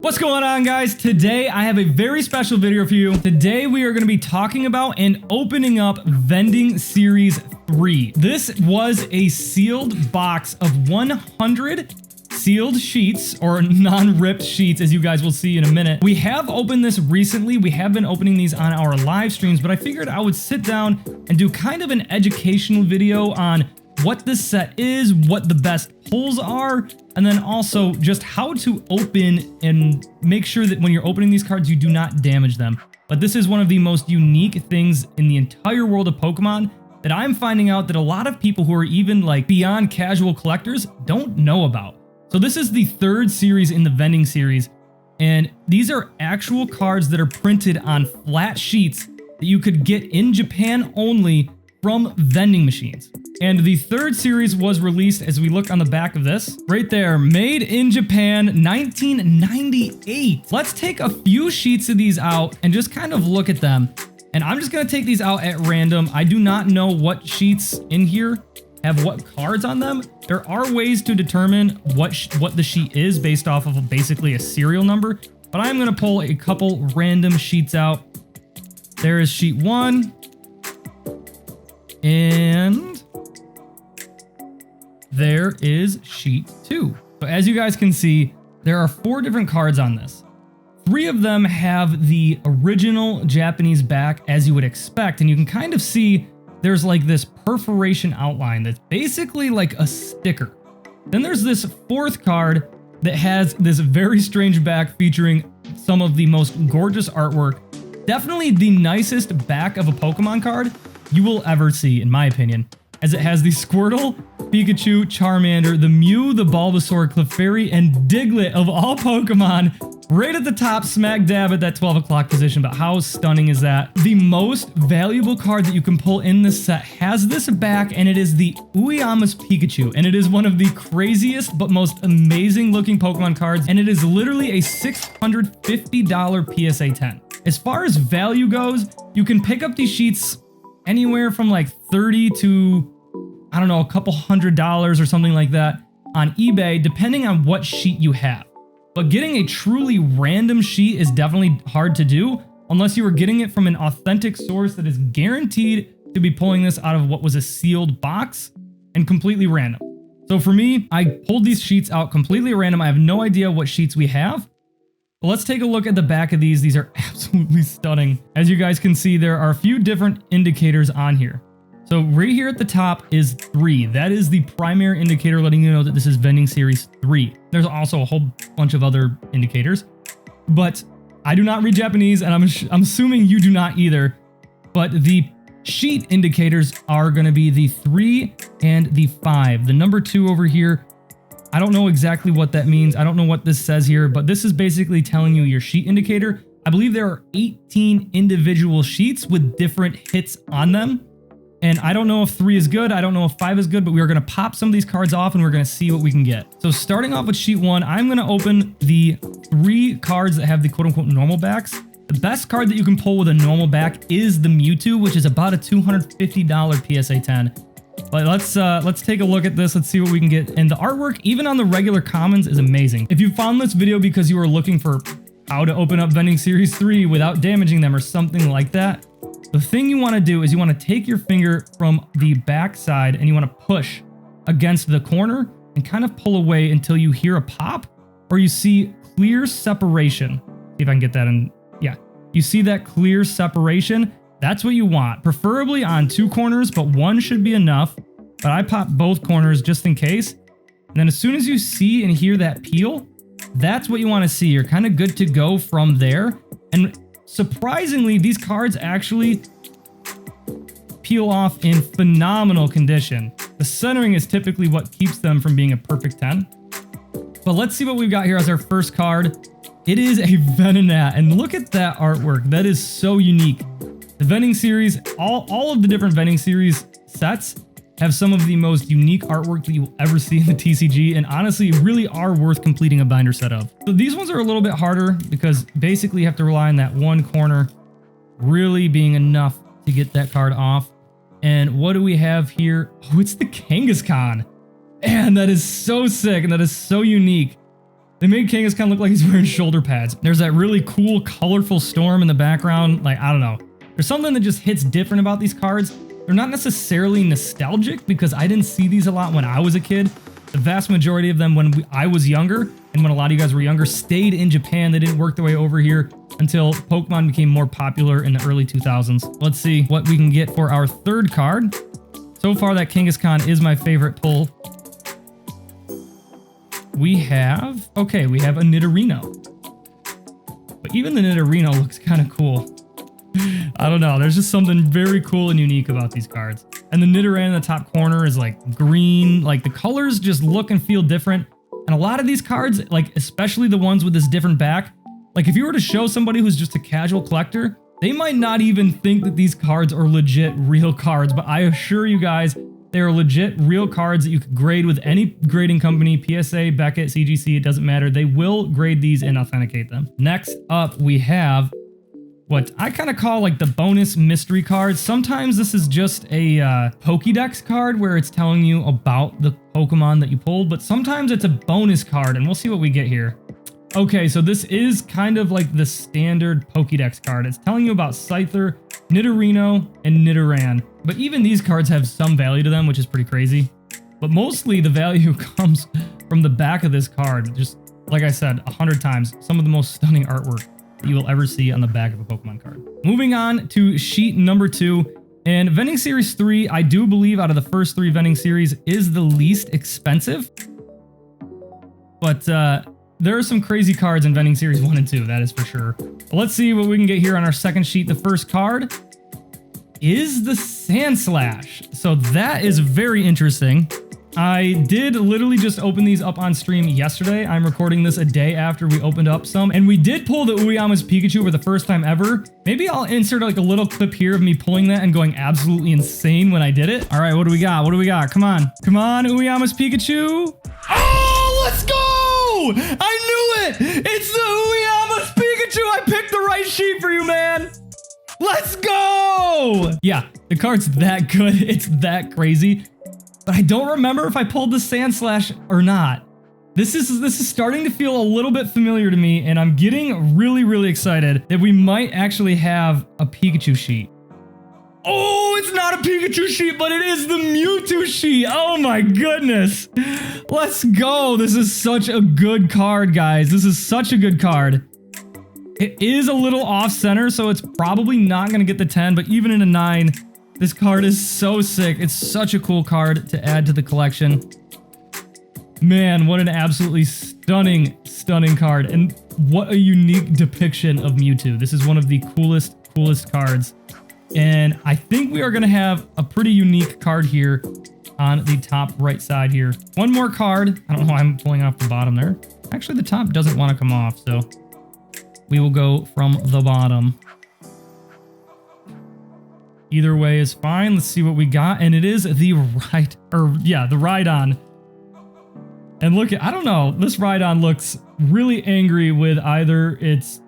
What's going on, guys? Today I have a very special video for you. Today we are going to be talking about and opening up Vending Series 3. This was a sealed box of 100 sealed sheets, or non-ripped sheets, as you guys will see in a minute. We have opened this recently. We have been opening these on our live streams, but I figured I would sit down and do kind of an educational video on what this set is, what the best pulls are, and then also just how to open and make sure that when you're opening these cards, you do not damage them. But this is one of the most unique things in the entire world of Pokemon that I'm finding out that a lot of people who are even like beyond casual collectors don't know about. So this is the third series in the Vending series, and these are actual cards that are printed on flat sheets that you could get in Japan only from vending machines. And the third series was released, as we look on the back of this, right there, made in Japan, 1998. Let's take a few sheets of these out and just kind of look at them. And I'm just gonna take these out at random. I do not know what sheets in here have what cards on them. There are ways to determine what the sheet is based off of basically a serial number, but I'm gonna pull a couple random sheets out. There is sheet 1, and there is sheet 2. So as you guys can see, there are 4 different cards on this. 3 of them have the original Japanese back, as you would expect, and you can kind of see there's like this perforation outline that's basically like a sticker. Then there's this 4th card that has this very strange back featuring some of the most gorgeous artwork. Definitely the nicest back of a Pokemon card you will ever see, in my opinion, as it has the Squirtle, Pikachu, Charmander, the Mew, the Bulbasaur, Clefairy, and Diglett of all Pokemon right at the top, smack dab at that 12 o'clock position. But how stunning is that? The most valuable card that you can pull in this set has this back, and it is the Uyama's Pikachu, and it is one of the craziest but most amazing looking Pokemon cards, and it is literally a $650 PSA 10. As far as value goes, you can pick up these sheets anywhere from like 30 to, I don't know, a couple $100 or something like that on eBay, depending on what sheet you have. But getting a truly random sheet is definitely hard to do unless you were getting it from an authentic source that is guaranteed to be pulling this out of what was a sealed box and completely random. So for me, I pulled these sheets out completely random. I have no idea what sheets we have. But let's take a look at the back of these. These are absolutely stunning. As you guys can see, there are a few different indicators on here. So right here at the top is 3. That is the primary indicator letting you know that this is Vending Series 3. There's also a whole bunch of other indicators, but I do not read Japanese, and I'm assuming you do not either. But the sheet indicators are going to be the 3 and the 5. The number 2 over here, I don't know exactly what that means. I don't know what this says here, but this is basically telling you your sheet indicator. I believe there are 18 individual sheets with different hits on them. And I don't know if 3 is good. I don't know if 5 is good, but we are going to pop some of these cards off and we're going to see what we can get. So starting off with sheet 1, I'm going to open the 3 cards that have the quote unquote normal backs. The best card that you can pull with a normal back is the Mewtwo, which is about a $250 PSA 10. But let's take a look at this. Let's see what we can get. And the artwork, even on the regular commons, is amazing. If you found this video because you were looking for how to open up Vending Series 3 without damaging them or something like that, the thing you want to do is you want to take your finger from the back side and you want to push against the corner and kind of pull away until you hear a pop or you see clear separation. See if I can get that in. Yeah, you see that clear separation? That's what you want, preferably on 2 corners, but 1 should be enough. But I popped both corners just in case. And then as soon as you see and hear that peel, that's what you want to see. You're kind of good to go from there. And surprisingly, these cards actually peel off in phenomenal condition. The centering is typically what keeps them from being a perfect 10. But let's see what we've got here as our first card. It is a Venonat, and look at that artwork. That is so unique. The Vending Series, all of the different Vending Series sets have some of the most unique artwork that you will ever see in the TCG, and honestly really are worth completing a binder set of. So these ones are a little bit harder because basically you have to rely on that 1 corner really being enough to get that card off. And what do we have here? Oh, it's the Kangaskhan. Man, that is so sick and that is so unique. They made Kangaskhan look like he's wearing shoulder pads. There's that really cool, colorful storm in the background. Like, I don't know. There's something that just hits different about these cards. They're not necessarily nostalgic because I didn't see these a lot when I was a kid. The vast majority of them when I was younger and when a lot of you guys were younger stayed in Japan. They didn't work their way over here until Pokemon became more popular in the early 2000s. Let's see what we can get for our third card. So far, that Kangaskhan is my favorite pull. We have a Nidorino. But even the Nidorino looks kind of cool. I don't know. There's just something very cool and unique about these cards. And the Nidoran in the top corner is like green. Like the colors just look and feel different. And a lot of these cards, like especially the ones with this different back, like if you were to show somebody who's just a casual collector, they might not even think that these cards are legit real cards. But I assure you guys, they are legit real cards that you could grade with any grading company, PSA, Beckett, CGC, it doesn't matter. They will grade these and authenticate them. Next up, we have what I kind of call like the bonus mystery cards. Sometimes this is just a Pokédex card where it's telling you about the Pokemon that you pulled, but sometimes it's a bonus card, and we'll see what we get here. Okay, so this is kind of like the standard Pokédex card. It's telling you about Scyther, Nidorino, and Nidoran. But even these cards have some value to them, which is pretty crazy. But mostly the value comes from the back of this card. Just like I said 100 times, some of the most stunning artwork you will ever see on the back of a Pokemon card. Moving on to sheet number 2, and Vending Series 3, I do believe out of the first 3 Vending Series is the least expensive. But there are some crazy cards in Vending Series 1 and 2, that is for sure. But let's see what we can get here on our second sheet. The first card is the Sandslash. So that is very interesting. I did literally just open these up on stream yesterday. I'm recording this a day after we opened up some, and we did pull the Uyama's Pikachu for the first time ever. Maybe I'll insert like a little clip here of me pulling that and going absolutely insane when I did it. All right, what do we got? What do we got? Come on. Come on, Uyama's Pikachu. Oh, let's go! I knew it! It's the Uyama's Pikachu! I picked the right sheet for you, man! Let's go! Yeah, the card's that good. It's that crazy. But I don't remember if I pulled the Sandslash or not. This is starting to feel a little bit familiar to me, and I'm getting really, really excited that we might actually have a Pikachu sheet. Oh, it's not a Pikachu sheet, but it is the Mewtwo sheet. Oh my goodness. Let's go. This is such a good card, guys. This is such a good card. It is a little off center, so it's probably not going to get the 10, but even in a 9, this card is so sick. It's such a cool card to add to the collection. Man, what an absolutely stunning, stunning card. And what a unique depiction of Mewtwo. This is one of the coolest cards. And I think we are going to have a pretty unique card here on the top right side here. One more card. I don't know why I'm pulling off the bottom there. Actually, the top doesn't want to come off, so we will go from the bottom. Either way is fine. Let's see what we got. And it is the Rhydon. And look at, I don't know, this Rhydon looks really angry with either its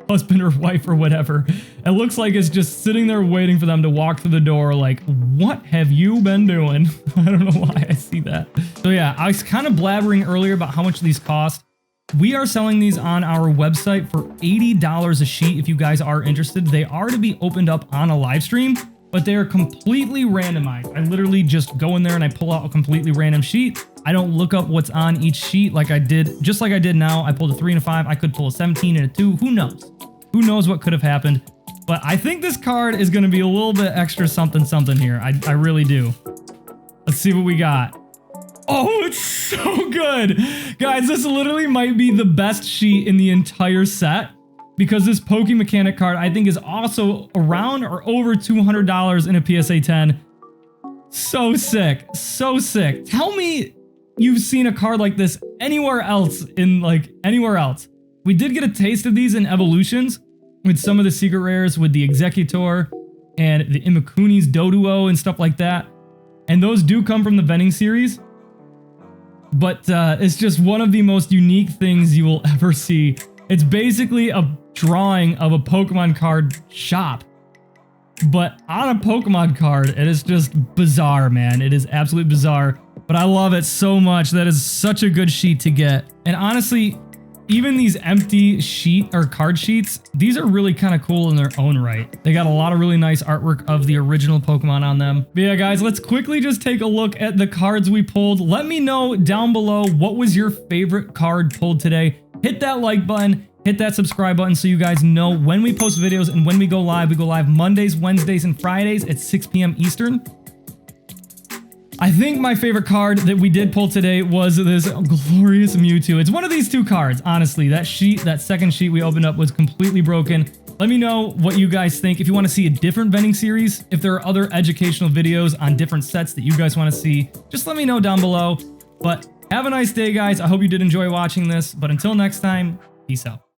husband or wife or whatever. It looks like it's just sitting there waiting for them to walk through the door like, what have you been doing? I don't know why I see that. So yeah, I was kind of blabbering earlier about how much these cost. We are selling these on our website for $80 a sheet if you guys are interested. They are to be opened up on a live stream, but they are completely randomized. I literally just go in there and I pull out a completely random sheet. I don't look up what's on each sheet like I did, just like I did now. I pulled a 3 and a 5. I could pull a 17 and a 2. Who knows? Who knows what could have happened? But I think this card is going to be a little bit extra something here. I really do. Let's see what we got. Oh, it's so good. Guys, this literally might be the best sheet in the entire set because this Pokemechanic card I think is also around or over $200 in a PSA 10. So sick. So sick. Tell me you've seen a card like this anywhere else anywhere else. We did get a taste of these in Evolutions with some of the secret rares with the Executor and the Imakuni's Doduo and stuff like that. And those do come from the Vending series. But it's just one of the most unique things you will ever see. It's basically a drawing of a Pokemon card shop, but on a Pokemon card. It is just bizarre, man. It is absolutely bizarre. but I love it so much. That is such a good sheet to get. And honestly, even these empty sheet or card sheets, these are really kind of cool in their own right. They got a lot of really nice artwork of the original Pokemon on them. But yeah, guys, let's quickly just take a look at the cards we pulled. Let me know down below what was your favorite card pulled today. Hit that like button, hit that subscribe button so you guys know when we post videos and when we go live. We go live Mondays, Wednesdays, and Fridays at 6 p.m. Eastern. I think my favorite card that we did pull today was this glorious Mewtwo. It's one of these two cards, honestly. That sheet, that second sheet we opened up was completely broken. Let me know what you guys think. If you want to see a different vending series, if there are other educational videos on different sets that you guys want to see, just let me know down below. But have a nice day, guys. I hope you did enjoy watching this. But until next time, peace out.